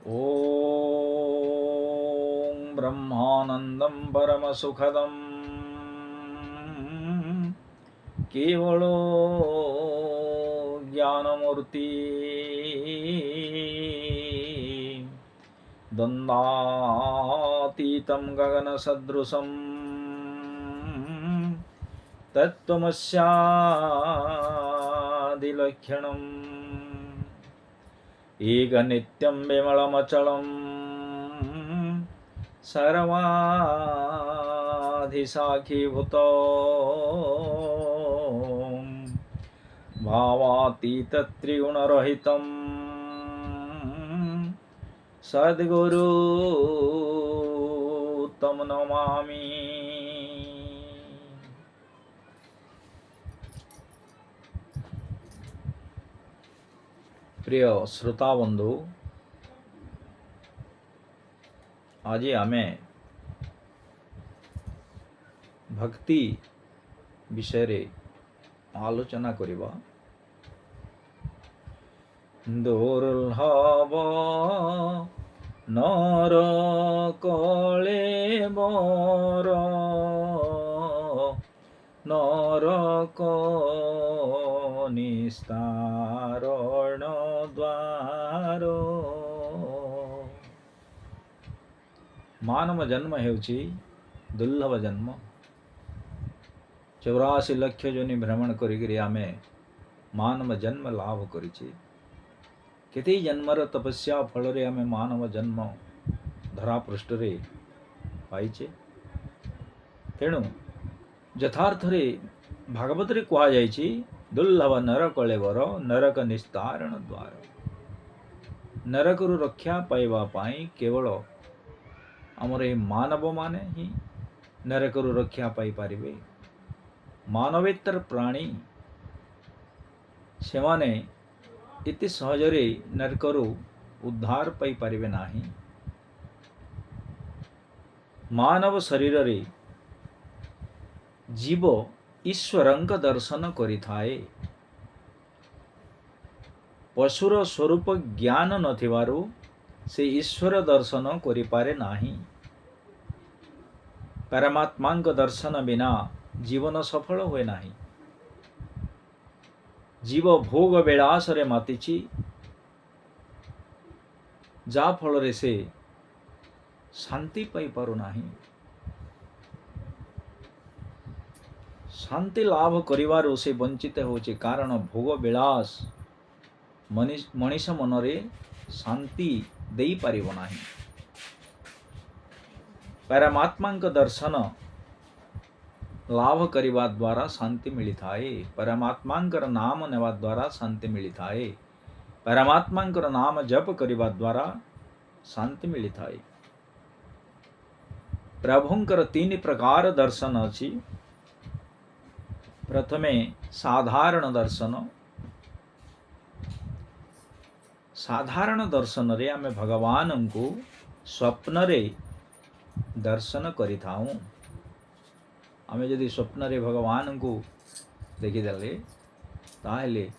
ॐ ब्रह्मानन्दं परमसुखदं केवलो ज्ञानमूर्ति द्वन्द्वातीतं गगनसदृशं तत्त्वमस्यादिलक्षणम् एकनित्यं विमलमचलं सर्वाधिसाखीभूतं भावातीतत्रिगुणरहितं सद्गुरु तं नमामि। प्रिय श्रोता बंधु, आज आमे भक्ति विषय रे आलोचना करिबा। दुर्लभ नर कलेबर नरक निस्तारण द्वार। मानव जन्म हेउछि दुर्लभ जन्म। 84 लक्ष जोनि भ्रमण करिकरी आमे मानव जन्म लाभ करिछि। केते जन्मर तपस्या फल रे आमे मानव जन्म धरा पृष्ठ रे पाइछे। तेणु यथार्थ रे भागवत रे कहा जाइछि दुर्लभ नर कलेवर नरक निस्तारण द्वार। नरक रु रक्षा पाइबा पाई केवल आमर ए मानव माने ही नरक रु रक्षा पाई पारिबे। मानवेतर प्राणी से माने इति सहजरे नरक रु उद्धार पाई पारिबे नाही। मानव शरीर रे जीव ईश्वरंक दर्शन करिथाए। पशुर स्वरूप ज्ञान नथिबारु से ईश्वर दर्शन करि पारे नाही। परमात्मांक दर्शन बिना जीवन सफल हुए नाही। जीव भोग विलास रे मातिछि, जा फल रे से शांति पाई पारु नाही। शांति लाभ करिवारु से वंचित होचे, कारण भोग विलास मनीष मनरे शांति देई पारिबो नाही। परमात्मांक दर्शन लाभ करिवा द्वारा शांति मिलिथाए। परमात्मांकर नाम नेवा द्वारा शांति मिलिथाए। परमात्मांकर नाम जप करिवा द्वारा शांति मिलिथाए। प्रभुंकर 3 प्रकार दर्शन अछि। प्रथमे साधारण दर्शन। साधारण दर्शन रे आमे भगवान को स्वप्न रे दर्शन करिथाऊ। आमे यदि स्वप्न रे भगवान को देखि देले ताहेले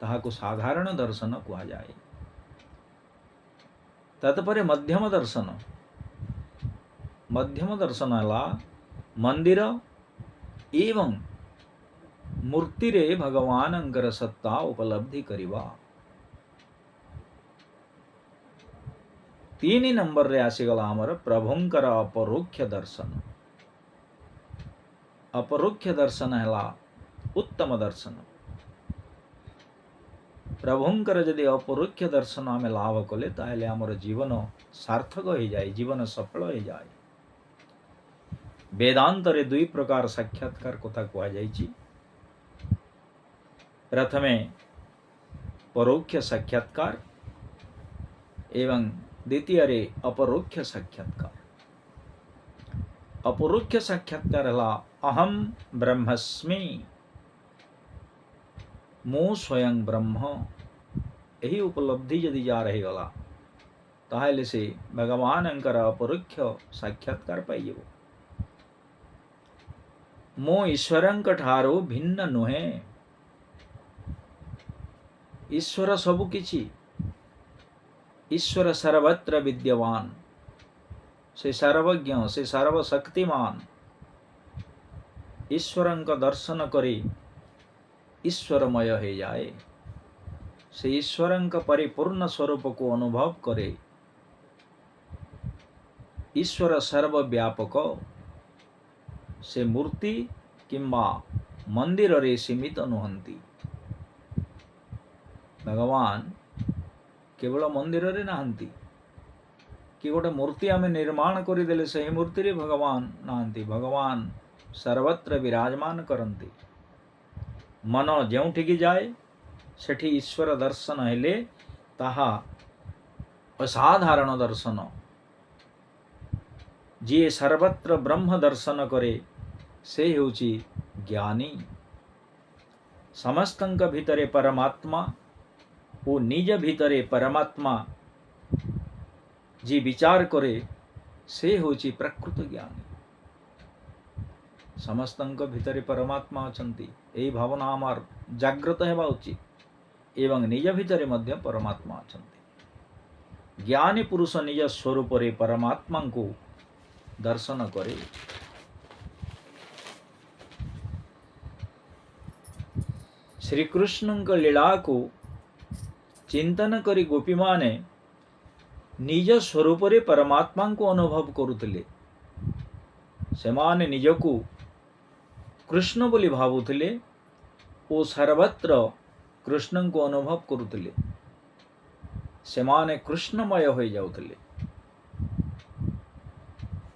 ताहाको साधारण दर्शन कुहा जाए। तत्परे मध्यम दर्शन। मध्यम दर्शन हला मंदिर एवं मूर्ति रे भगवानंकर सत्ता उपलब्धि करिवा। 3 नंबर रे आसीगला हमर प्रभुंकर अपरोक्ष दर्शन। अपरोक्ष दर्शन हला उत्तम दर्शन। प्रभुंकर यदि अपरोक्ष दर्शन आमे लाभ कले ताहेले हमर जीवन सार्थक हो जाए, जीवन सफल हो जाए। वेदांत रे 2 प्रकार साक्षात्कार कथा कहा जाइछि। प्रथमे परोक्ष साक्षात्कार एवं द्वितीय रे अपरोक्ष साक्षात्कार। अपरोक्ष साक्षात्कार हला अहम ब्रह्मस्मि, मु स्वयं ब्रह्म। यही उपलब्धि यदि जा रही गला ताहेले से भगवान अंकर अपरोक्ष साक्षात्कार पाइबो। मो ईश्वरंक ठारो भिन्न नुहे। ईश्वर सबु किछि ईश्वर सर्वत्र विद्यमान, से सर्वज्ञ, से सर्वशक्तिमान। ईश्वरंक दर्शन करे ईश्वरमय हो जाए, से ईश्वरंक परिपूर्ण स्वरूप को अनुभव करे। ईश्वर सर्वव्यापक, से मूर्ति किंबा मंदिर रे सीमित नुहंती। भगवान केवल मंदिर रे नहांती कि गोटे मूर्ति आमे निर्माण करदेले से मूर्ति रे भगवान नहांती। भगवान सर्वत्र विराजमान करंती। मन जोठिकी जाए सेठी ईश्वर दर्शन हेले ताहा असाधारण दर्शन। जी सर्वत्र ब्रह्म दर्शन करे से हेउची ज्ञानी। समस्तंक भितरे परमात्मा ओ निज भितरे परमात्मा जी विचार करे से होची प्रकृत ज्ञानी। समस्तंक भितरे परमात्मा अछंती एई भावना आमार जागृत हेबा उचित। एवं निज भितरे मध्य परमात्मा अछंती। ज्ञानी पुरुष निज स्वरूप रे परमात्मा को दर्शन करे। श्री कृष्ण लीला को चिंतन करी गोपी माने निज स्वरूप रे परमात्मा को अनुभव करुथिले। सेमाने निजकू कृष्ण बोली भावुथिले ओ सर्वत्र कृष्ण को अनुभव करुथिले। सेमाने कृष्णमय हो जाउथिले।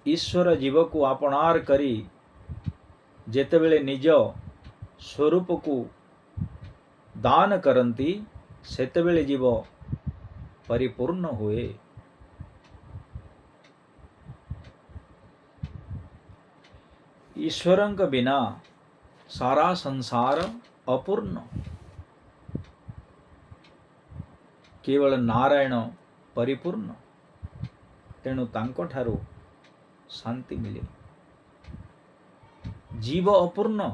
ईश्वर जीव को आपणार करी जेतेबेले निज स्वरूप को दान करंती सेतेबेले जीव परिपूर्ण हुए। ईश्वरंक बिना सारा संसार अपूर्ण। केवल नारायण परिपूर्ण। तेणु तांको ठारू शांति मिले। जीव अपूर्ण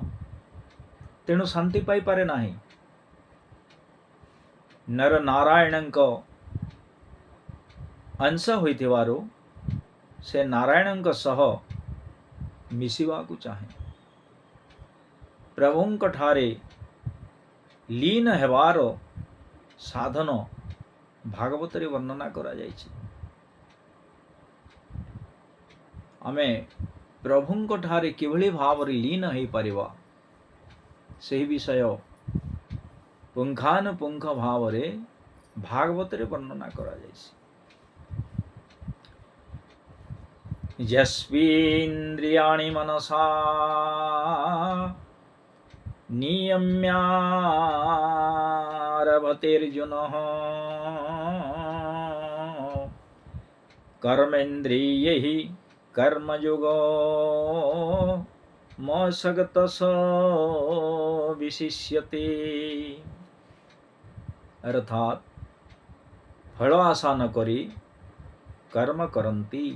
तेणु शांति पाई पारे नाही। नर नारायणंक अंश होइथिवारो से नारायणंक सह मिसिवाकू चाहे। प्रभुंक ठारे लीन हेवार साधन भागवत रे वर्णना करा जायछि। आमे प्रभुंक ठारे किभଳି भावरे लीन हेई परिबा सेही विषय पुंखानुपुंख भावरे भागवत रे वर्णना करा जायछि। यस्वीन्द्रियाणि मनसा नियम्यारभतेर्जुनः कर्मेन्द्रियैः कर्मयोगो मसगतस विशिष्यते। अर्थात फल आशा न करी कर्म करंती।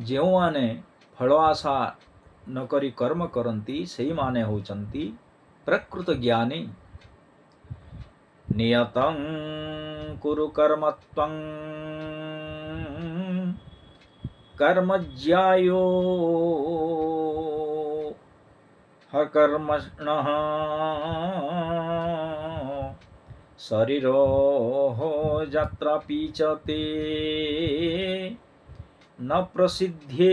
जो माने फल आशा न करी कर्म करंती सेही माने होचंती प्रकृत ज्ञानी। नियतं कुरु कर्मत्वं कर्मज्यायो हकर्मणः शरीरो यत्र पीचते न प्रसिद्धेद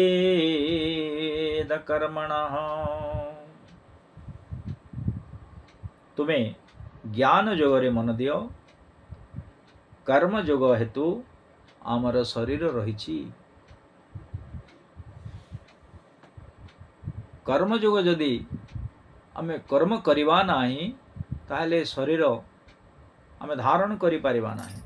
कर्मणः। तुम्हें ज्ञान जोगरे मन दियो। कर्म जोग हेतु आमर शरीर रहिछि। कर्म जोग जदि आमे कर्म करिबा नाही ताहले शरीर आमे धारण करि परिबा नाही।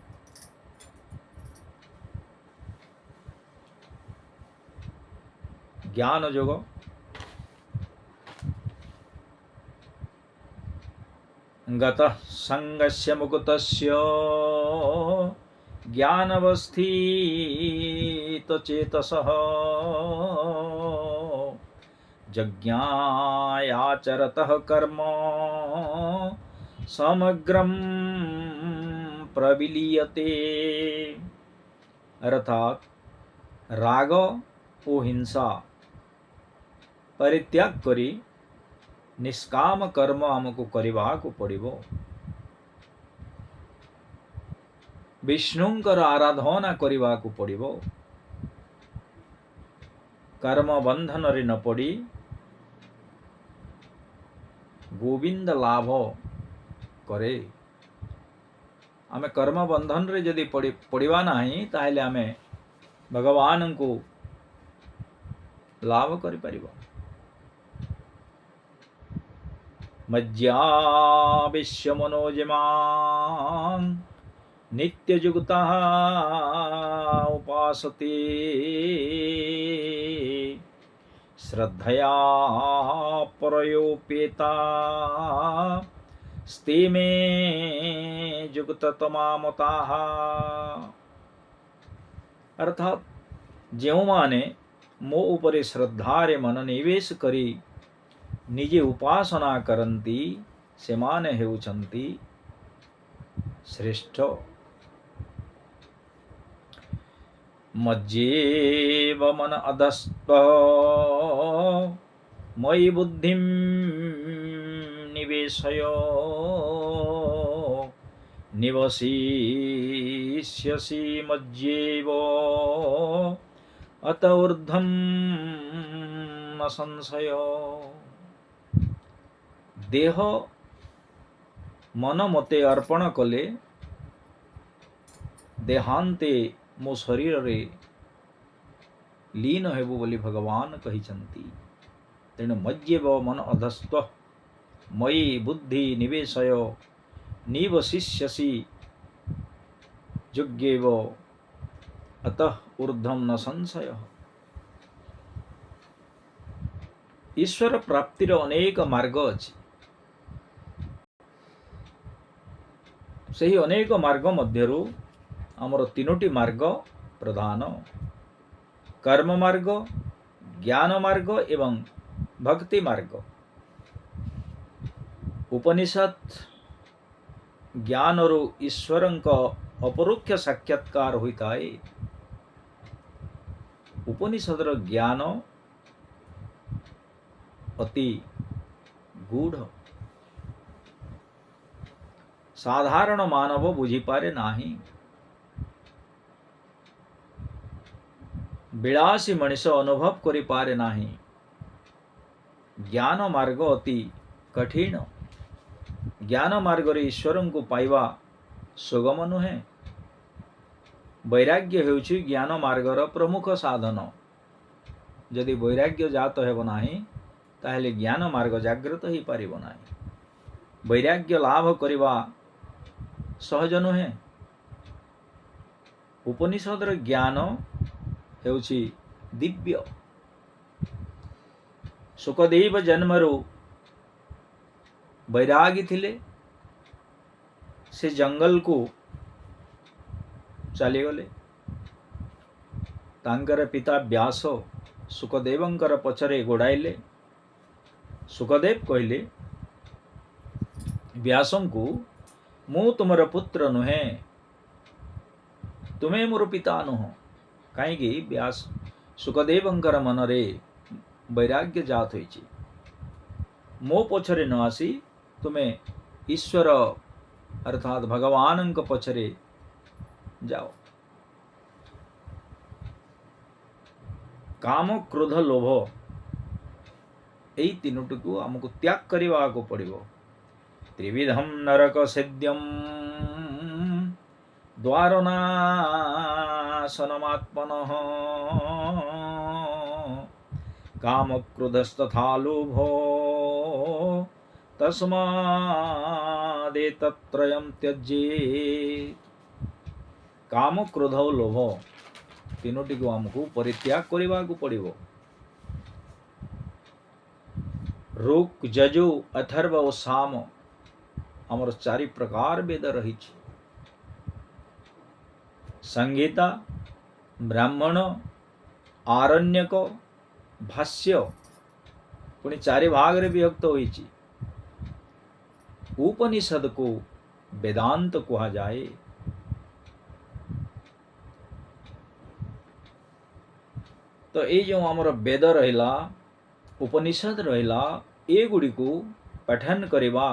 ज्ञान जोग गतः संगस्य मुकुतस्य ज्ञानवस्थित चेतसः जज्ञायाचरतः कर्म समग्रं प्रविलीयते। अर्थात राग ओ हिंसा परित्याग करी निष्काम कर्म आमको करवाको पड़िबो। विष्णुंकर आराधना करवाको पड़िबो। कर्म बंधन रे न पड़ी गोविंद लाभ करे। आमे कर्म बंधन रे जदि पड़िबा नाही ताहेले आमे भगवान को लाभ करि परिबो। मज्जा विश्व मनोजमां नित्ययुक्ता उपासते। श्रद्धया परयोपेता स्ते मे युक्ततमामताः। अर्थात जेउमाने मो उपरे श्रद्धारे मन निवेश करी निजे उपासना करंती सेमाने हेउचंती श्रेष्ठ। मज्जेव मन अधस्त्व मयि बुद्धिं निवेशय निवसिष्यसि मज्जेव अत ऊर्ध्वं न संशय। देह मन मते अर्पण कले देहांते मो शरीर रे लीन हेबो बोली भगवान कहिचंती। तेणु मज्जेव मन अधस्त्व मयि बुद्धि निवेशय निवसिष्यसि युज्ञेव अतः ऊर्ध्वं न संशय। ईश्वर प्राप्तिर अनेक मार्ग अछि। सही अनेक मार्ग मध्यरु आमर तीनोटी मार्ग प्रधान। कर्म मार्ग, ज्ञान मार्ग एवं भक्ति मार्ग। उपनिषद ज्ञान और ईश्वरंक अपरोक्ष साक्षात्कार होता है। उपनिषदर ज्ञान अति गूढ़, साधारण मानव बुझी पारे नाही। विलासी मनुष्य अनुभव करि पारे नाही। ज्ञान मार्ग अति कठिन। ज्ञान मार्ग रे ईश्वर को पाइबा सुगम नुहे। वैराग्य हेउछि ज्ञान मार्गर प्रमुख साधन। यदि वैराग्य जात हेब नाही ताहेले ज्ञान मार्ग जागृत ही पारिब नाही। वैराग्य लाभ करिबा सहज नुहे। उपनिषदर ज्ञान हेउछि दिव्य। सुखदेव जन्मरु बैरागी थिले। से जंगल को चली गले। तांकर पिता व्यास सुखदेवंकर पछरे गोड़ाइले। सुखदेव कहले व्यासं को मु तुमर पुत्र नुहे, तुमे मोर पिता नुह। कहीं व्यास सुखदेवंकर मनरे वैराग्य जात होइछि। मो पछरे न आसी तुमे ईश्वर अर्थात भगवानंक पछरे जाओ। काम क्रोध लोभ एई तीनोटी को हमको त्याग करवा को पड़िबो। त्रिविधम नरक सेद्यम द्वारनाशनमात्मनः काम क्रोधस्तथा लोभो तस्मादेतत्त्रयं त्यज्येत्। काम क्रोध और लोभ तीनोटी को हमको परित्याग करवा को पड़िबो। ऋक् यजु अथर्व और साम हमर चारि प्रकार वेद रही। संहिता, ब्राह्मण, आरण्यक, भाष्य पुणी चारि भाग रे विभक्त होइछि। उपनिषद को वेदांत कहा जाए। तो ये जो आमर वेद रहिला उपनिषद रहिला एगुड़ी को पठन करवा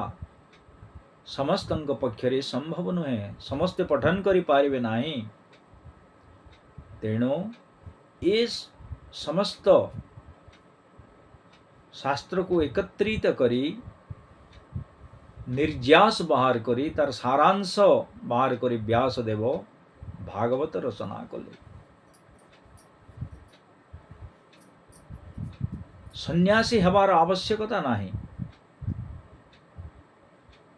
समस्त पक्षरे संभव नुहे, समस्ते पठन करि पारिबे नाही। तेणु ये समस्त शास्त्र को एकत्रित करी निर्यास बाहर करी तार सारांश बाहर करी व्यासदेव भागवत रचना कले। सन्यासी हबार आवश्यकता नाही,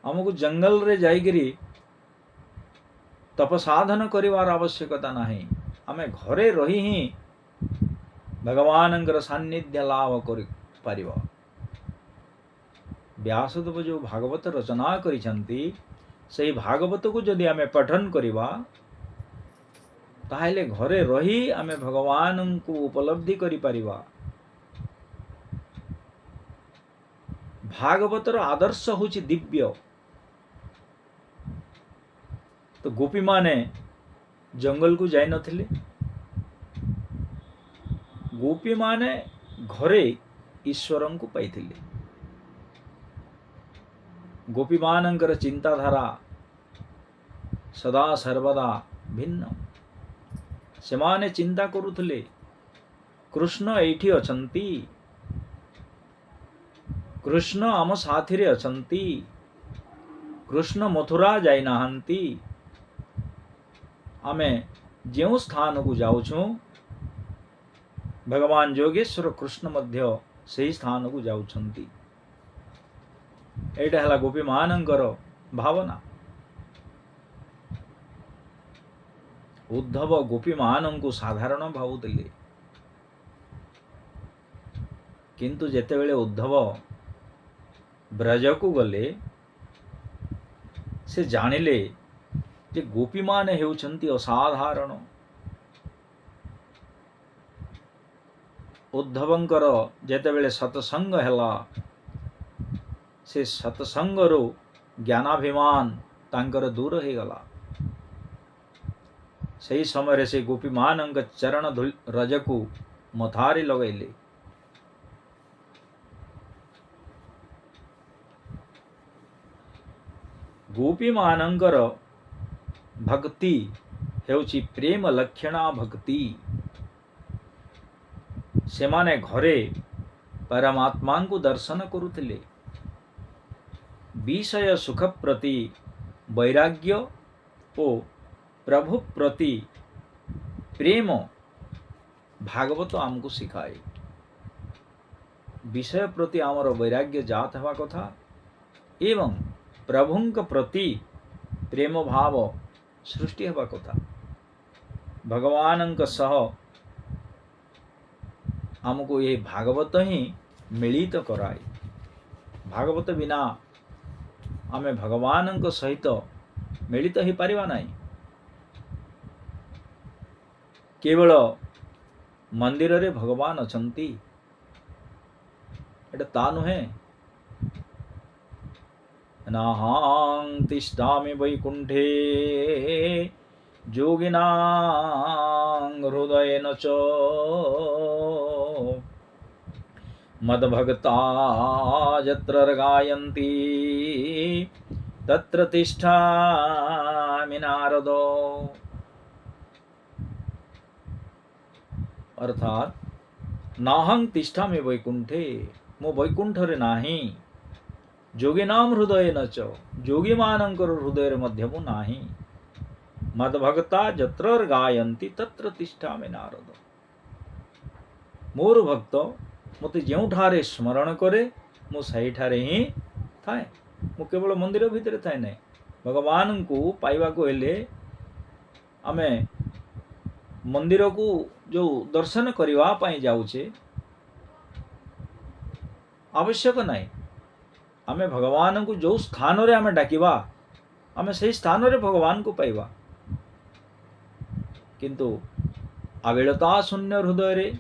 आमको जंगल रे जाइगिरी तपसाधन करिवार आवश्यकता नाही। आमे घरे रही ही भगवानंकर सान्निध्य लाभ करि पारिबा। व्यासदेव जो भागवत रचना करिसंती सेही भागवत को जदि आमे पठन करिबा ताहेले घरे रही आमे भगवान को उपलब्धि करि पारिबा। भागवतर आदर्श होछि दिव्य। तो गोपी माने जंगल को जाई नथिले, गोपी माने घरे ईश्वर को पाइथिले। गोपी मानंकर चिंताधारा सदा सर्वदा भिन्न। सेमाने चिंता करुथले कृष्ण एठी अछंती, कृष्ण आम साथी रे अछंती, कृष्ण मथुरा जाई नाहंती। आमे जो स्थान को जाउछु भगवान जोगेश्वर कृष्ण मध्य सही स्थान को जाउछंती। एटा हला गोपी मानंकर भावना। उद्धव गोपी मान को साधारण भावुतिले, किंतु जेतेबेले उद्धव ब्रज को गले से जानिले जे गोपी माने हेउछंती असाधारण। उद्धवंकर जेतेबेले सत्संग हेला से सत्संगरो ज्ञानाभिमान तांकर दूर हो गला। सही समय से गोपी मानंक चरण रज को मथारे लगैले। गोपी मानंकर भक्ति हेउछि प्रेम लक्षणा भक्ति। सेमाने घरे परमात्मा को दर्शन करुथिले। विषय सुख प्रति वैराग्य ओ प्रभु प्रति प्रेम भागवत आमको सिखाए। विषय प्रति आमर वैराग्य जात हवा कथा एवं प्रभुंक प्रति प्रेम भाव सृष्टि हवा कथा। भगवानंक सह आमको ये भागवत ही मिलित कराए। भागवत बिना आमे भगवानंक सहित मिलित ही पारिबा नाही। केवल मंदिर रे भगवान अछंती एटा ता नुहे। नाहं तिष्ठामि वैकुंठे जोगिनां हृदयेन च मद्भक्ता यत्र गायन्ति तत्र तिष्ठामि नारद। अर्थात नाहं तिष्ठामि वैकुंठे, मो वैकुंठ रे नाही। जोगिनाम हृदयेन च, जोगी मानंकर हृदय मध्य मु नाही। मद्भक्ता यत्र गायन्ति तत्र तिष्ठामि नारद। मोर भक्त मते जोठारे स्मरण करे मु सही ठारे ही थाए। मु केवल मंदिर भितर थाए नहीं। भगवान को पाइबा को हेले आमे मंदिर को जो दर्शन करवा पाई जाउछे आवश्यक नहीं। आमे भगवान को जो स्थान रे आमे डाकिबा आमे सही स्थान रे भगवान को पाइबा। किंतु आवेलता शून्य हृदय रे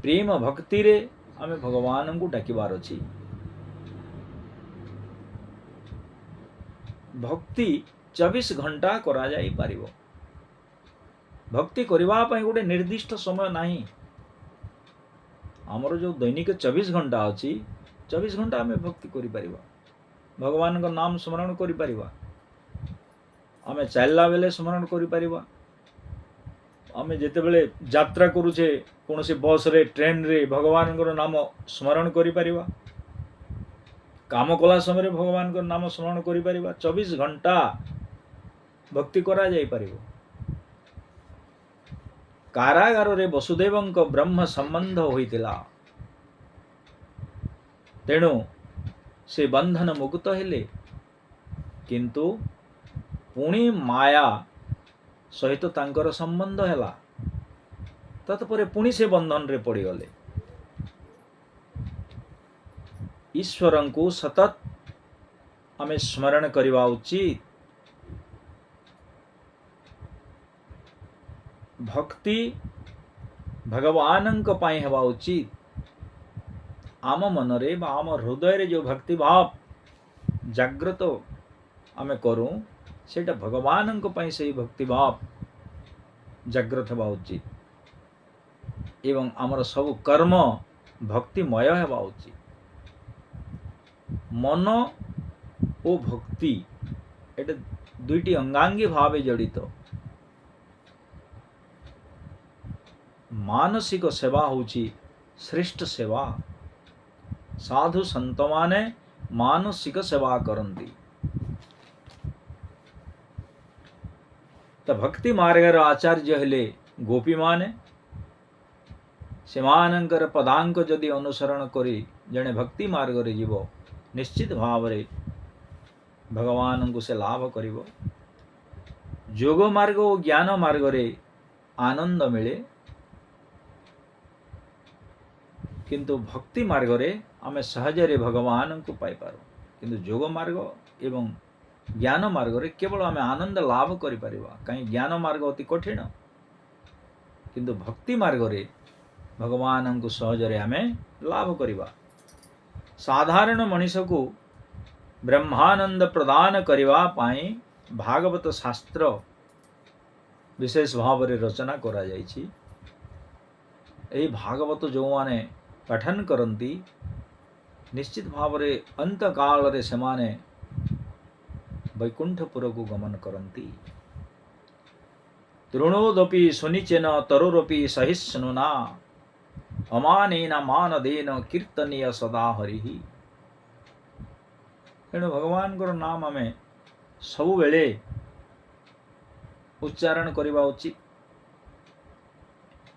प्रेम भक्ति रे आमे भगवान को डाकिबार अछि। भक्ति 24 घंटा करा जाई पारिबो। भक्ति करबा पई गोटे निर्दिष्ट समय नाही। आमर जो दैनिक 24 घंटा अछि 24 घंटा आमे भक्ति करि परिबा, भगवान को नाम स्मरण करि परिबा, आमे चलला बेले स्मरण करि परिबा, आमे जेते बेले यात्रा करूछे कोनोसी बस रे ट्रेन रे भगवान को नाम स्मरण करि परिबा, काम कला समय भगवान को नाम स्मरण करि परिबा। 24 घंटा भक्ति करा जाई परिबो। कारागार रे वसुदेवं को ब्रह्म संबंध होइतिला, तेणु से बंधन मुक्त हेले, किंतु पुणी माया सहित तांकर संबंध हेला, तत्परे पुणी से बंधन रे पड़ी गले। ईश्वरं को सतत आमे स्मरण करिवा उचित। भक्ति भगवान पाई हेबा उचित। आम मन रे बा आम हृदय रे जो भक्ति भाव जागृत आमे करूं सेटा भगवान पाई से भक्ति भाव जागृत हेबा उचित एवं आमर सब कर्म भक्तिमय हेबा उचित। मन ओ भक्ति एटा दुईटी अंगांगी भावे जड़ित। मानसिक सेवा होची श्रेष्ठ सेवा। साधु संत माने मानसिक सेवा करंती। तो भक्ति मार्गर आचार्य हेले गोपी माने। सेमानंकर पदांक जदि अनुसरण करी जने भक्ति मार्ग रे जीवो निश्चित भाव रे भगवान को से लाभ करिवो। जोग मार्ग और ज्ञान मार्ग रे आनंद मिले, किंतु भक्ति मार्ग रे आमे सहजरे भगवान को पाई पारो। किंतु जोग मार्ग एवं ज्ञान मार्ग रे केवल आमे आनंद लाभ करि परिबा। कहीं ज्ञान मार्ग अति कठिन, किंतु भक्ति मार्ग रे भगवान को सहजरे आमे लाभ करिबा। साधारण मनुष्य को ब्रह्मानंद प्रदान करिवा पाई भागवत शास्त्र विशेष भाव रे रचना करा जायछि। एही भागवत जो माने पठन करती निश्चित भाव रे अंत काल रे समाने वैकुंठपुर को गमन करती। तृणोदपि सुनिचेन तरुरपि सहिष्णुना अमानेन मानदेन कीर्तनीय सदा हरिहि। तेणु भगवान को नाम आमे सबु बेले उच्चारण करिबा उचित।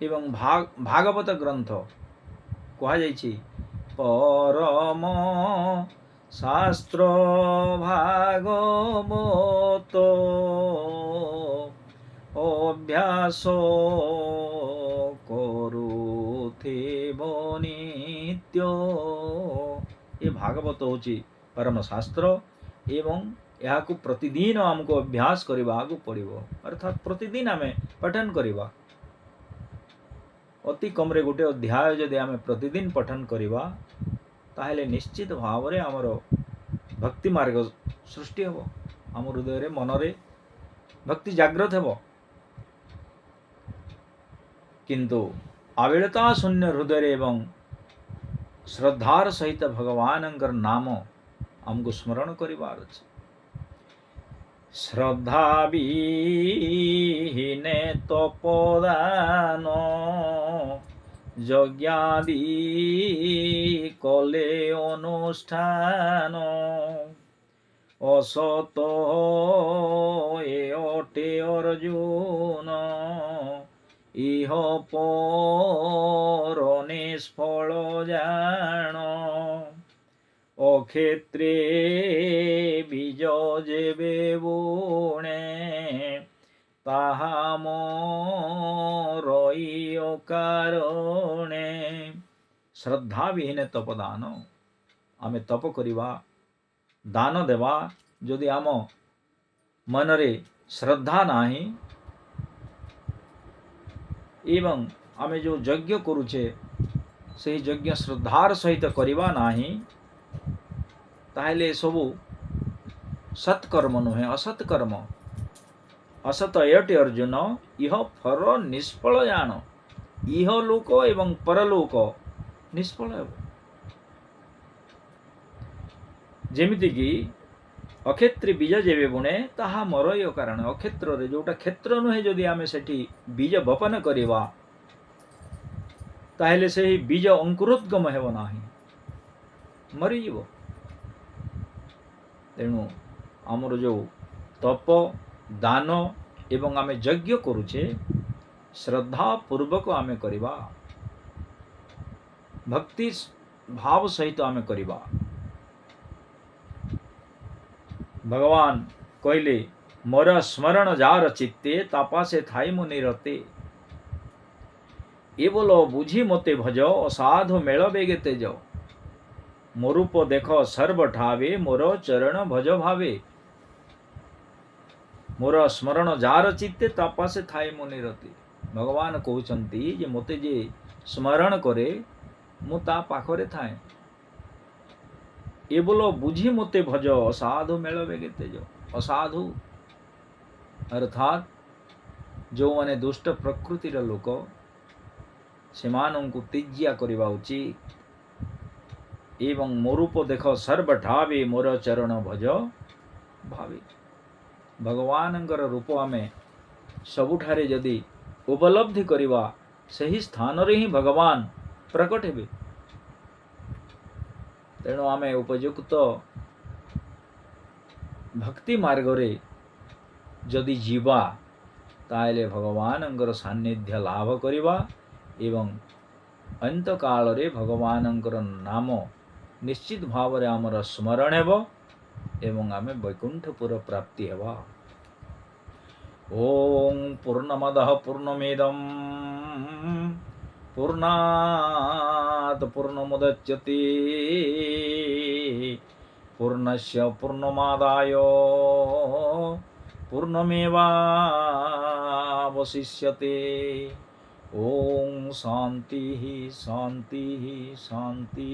एवं भागवत ग्रंथ कहा जाइछि परम शास्त्र भागवत अभ्यास करुथिब नित्य। ये भागवत होछि परम शास्त्र एवं यहाँ को प्रतिदिन हमको अभ्यास करबा को पड़िबो। अर्थात प्रतिदिन आमे पठन करबा। अति कम रे गोटे अध्याय जदि आमे प्रतिदिन पठन करबा ताहेले निश्चित भाव रे हमर भक्ति मार्ग सृष्टि हेबो। हम हृदय रे मन रे भक्ति जागृत हेबो। किंतु आवेलता शून्य हृदय रे एवं श्रद्धार सहित भगवानंकर नाम हमको स्मरण करिबार अछि। श्रद्धा विहीने तपदान यज्ञादि कले अनुष्ठान असत ए अटे अर्जुन इह पर निष्फल जान अक्षेत्रे बीज जेबे बुणे ताहा मोरई कारणे। श्रद्धा विहीन तपदान आमे तप करिबा दान देवा जदि आम मनरे श्रद्धा नाही एवं आमे जो यज्ञ करूचे से यज्ञ श्रद्धार सहित करिबा नाही ताहेले सबु सत्कर्म नुहे असत्कर्म। असत अयटे अर्जुन इह फर निष्फल जान इह लोक एवं परलोक निष्फल हेब जेमिति कि अक्षेत्री बीज जेबे बुणे ताहा मरय कारण अक्षेत्र रे जोटा क्षेत्र नुहे जदि आमे सेठी बीज बपन करिवा ताहेले सेही बीज अंकुरोद्गम हेब नाही मरीजिव तेणु आमर जो तप दान एवं आमे यज्ञ करुचे श्रद्धा पूर्वक आमे करिवा भक्ति भाव सहित आमे करिवा भगवान कहले मोर स्मरण जार चित्ते तापासे थाई मु निरते ए बोलो बुझी मते भज असाधु मेल बेगे तेज मोरूप देख सर्व ठावे मोर चरण भज भावे मोर स्मरण जार चित्ते तापासे थाई मु निरते भगवान कहउचंती जे मते जे स्मरण करे मु ता पाखरे थाए ए बोलो बुझी मते भज असाधु मेल बेगे तेज असाधु अर्थात जो माने दुष्ट प्रकृतिर लोक सेमानंकु तिज्या करिवा उचित एवं मोरूप देख सर्व ठावे मोर चरण भज भावे भगवानंकर रूप आमे सबुठारे जदि उपलब्धि करिवा सही स्थान रे ही भगवान प्रकट हेबे तेणु आमे उपयुक्त भक्ति मार्ग रे जदि जीवा ताले भगवानंकर सान्निध्य लाभ करिवा एवं अंत काल रे भगवानंकर नाम निश्चित भाव रे आमर स्मरण हेबो एवं आमे वैकुंठपुर प्राप्ति हेबा ओम पूर्णमदः पूर्णमिदं पूर्णात् पूर्णमुदच्यते पूर्णस्य पूर्णमादाय पूर्णमेवावशिष्यते ओम शांति शांति शांति।